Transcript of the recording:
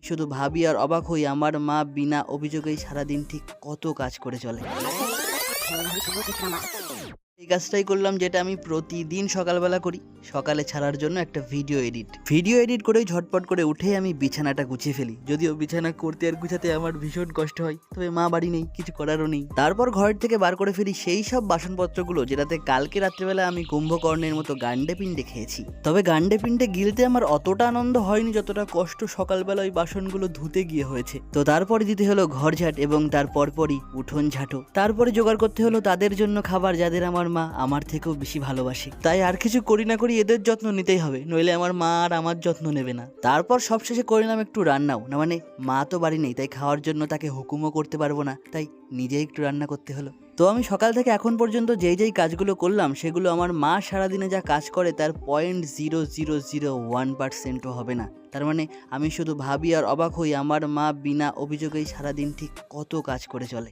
শুধু ভাবি আর অবাক হই আমার মা বিনা অভিযোগেই সারাদিন ঠিক কত কাজ করে চলে। এই কাজটাই করলাম যেটা আমি প্রতিদিন সকালবেলা করি, সকালে ছাড়ার জন্য একটা ভিডিও এডিট করেই ঝটপট করে উঠে আমি বিছানাটা গুছিয়ে ফেলি। যদিও বিছানা করতে আর গুছাতে আমার ভীষণ কষ্ট হয়, তবে মা বাড়ি নেই, কিছু করারও নেই। তারপর ঘর থেকে বার করে ফেলি সেই সব বাসনপত্রগুলো যেটাতে কালকে রাত্রেবেলা আমি কুম্ভকর্ণের মতো গান্ডে পিণ্ডে খেয়েছি। তবে গান্ডে পিণ্ডে গিলতে আমার অতটা আনন্দ হয়নি যতটা কষ্ট সকালবেলা ওই বাসনগুলো ধুতে গিয়ে হয়েছে। তো তারপরে দিতে হলো ঘর ঝাঁট এবং তার পরপরই উঠোন ঝাঁটো। তারপরে জোগাড় করতে হলো তাদের জন্য খাবার যাদের আমার মা আমার থেকেও বেশি ভালোবাসে। তাই আর কিছু করি না করি এদের যত্ন নিতেই হবে, নইলে আমার মা আর আমার যত্ন নেবে না। তারপর সবশেষে করলাম একটু রান্নাও, না মানে মা তো বাড়ি নেই, তাই খাওয়ার জন্য তাকে হুকুমও করতে পারবো না, তাই নিজেই একটু রান্না করতে হলো। তো আমি সকাল থেকে এখন পর্যন্ত যেই কাজগুলো করলাম সেগুলো আমার মা সারাদিনে যা কাজ করে তার 0.0001%ও হবে না। তার মানে আমি শুধু ভাবি আর অবাক হই আমার মা বিনা অভিযোগেই সারাদিন ঠিক কত কাজ করে চলে।